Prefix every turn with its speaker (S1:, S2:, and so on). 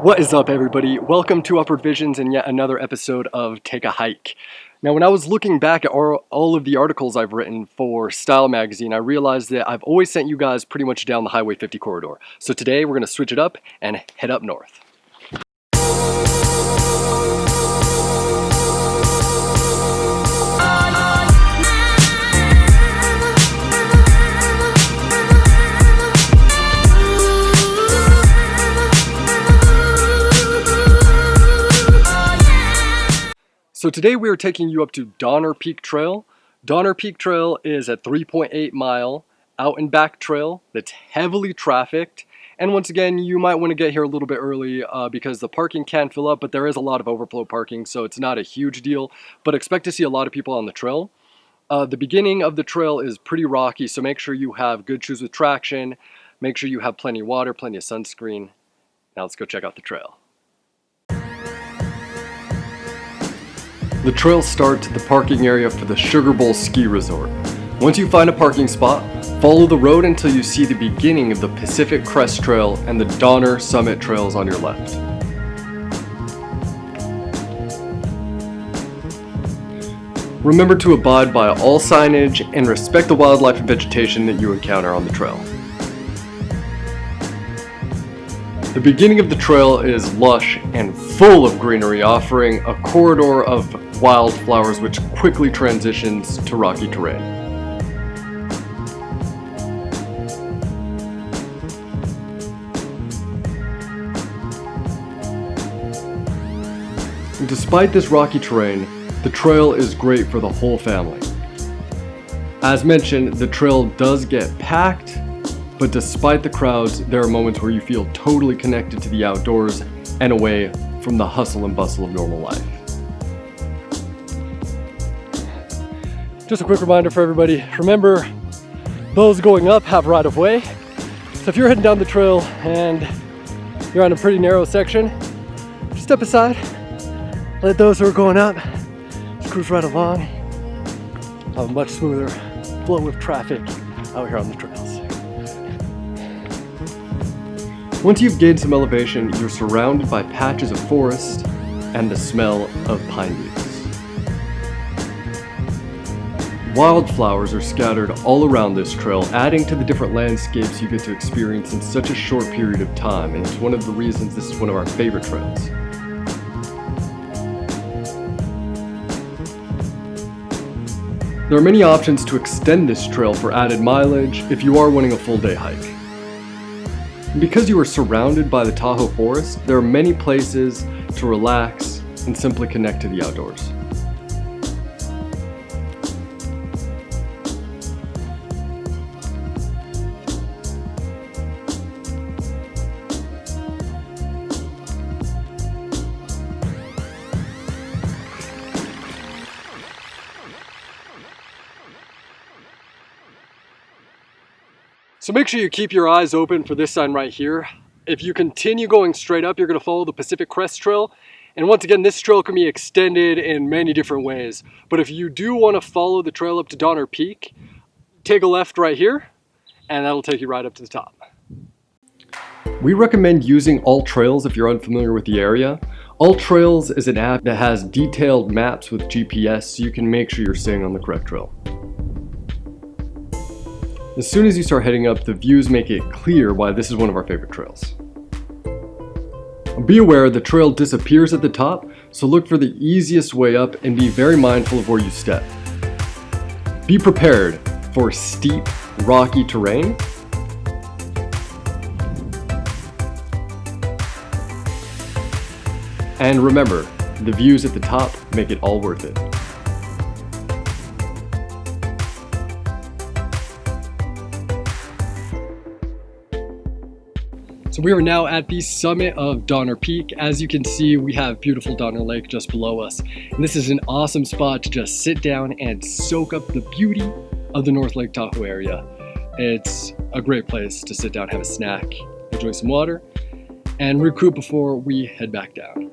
S1: What is up, everybody? Welcome to Upward Visions and yet another episode of Take a Hike. Now, when I was looking back at all of the articles I've written for Style Magazine, I realized that I've always sent you guys pretty much down the Highway 50 corridor. So today we're going to switch it up and head up north. So today we are taking you up to Donner Peak Trail. Donner Peak Trail is a 3.8 mile out and back trail that's heavily trafficked. And once again, you might want to get here a little bit early because the parking can fill up, but there is a lot of overflow parking, so it's not a huge deal. But expect to see a lot of people on the trail. The beginning of the trail is pretty rocky, so make sure you have good shoes with traction. Make sure you have plenty of water, plenty of sunscreen. Now let's go check out the trail. The trail starts at the parking area for the Sugar Bowl Ski Resort. Once you find a parking spot, follow the road until you see the beginning of the Pacific Crest Trail and the Donner Summit Trails on your left. Remember to abide by all signage and respect the wildlife and vegetation that you encounter on the trail. The beginning of the trail is lush and full of greenery, offering a corridor of wildflowers which quickly transitions to rocky terrain. And despite this rocky terrain, the trail is great for the whole family. As mentioned, the trail does get packed, but despite the crowds, there are moments where you feel totally connected to the outdoors and away from the hustle and bustle of normal life. Just a quick reminder for everybody, remember, those going up have right of way. So if you're heading down the trail and you're on a pretty narrow section, just step aside, let those who are going up just cruise right along. Have a much smoother flow of traffic out here on the trails. Once you've gained some elevation, you're surrounded by patches of forest and the smell of pine needles. Wildflowers are scattered all around this trail, adding to the different landscapes you get to experience in such a short period of time, and it's one of the reasons this is one of our favorite trails. There are many options to extend this trail for added mileage if you are wanting a full day hike. And because you are surrounded by the Tahoe forest, there are many places to relax and simply connect to the outdoors. So make sure you keep your eyes open for this sign right here. If you continue going straight up, you're going to follow the Pacific Crest Trail. And once again, this trail can be extended in many different ways. But if you do want to follow the trail up to Donner Peak, take a left right here, and that'll take you right up to the top. We recommend using All Trails if you're unfamiliar with the area. All Trails is an app that has detailed maps with GPS so you can make sure you're staying on the correct trail. As soon as you start heading up, the views make it clear why this is one of our favorite trails. Be aware the trail disappears at the top, so look for the easiest way up and be very mindful of where you step. Be prepared for steep, rocky terrain. And remember, the views at the top make it all worth it. So we are now at the summit of Donner Peak. As you can see, we have beautiful Donner Lake just below us. And this is an awesome spot to just sit down and soak up the beauty of the North Lake Tahoe area. It's a great place to sit down, have a snack, enjoy some water, and recruit before we head back down.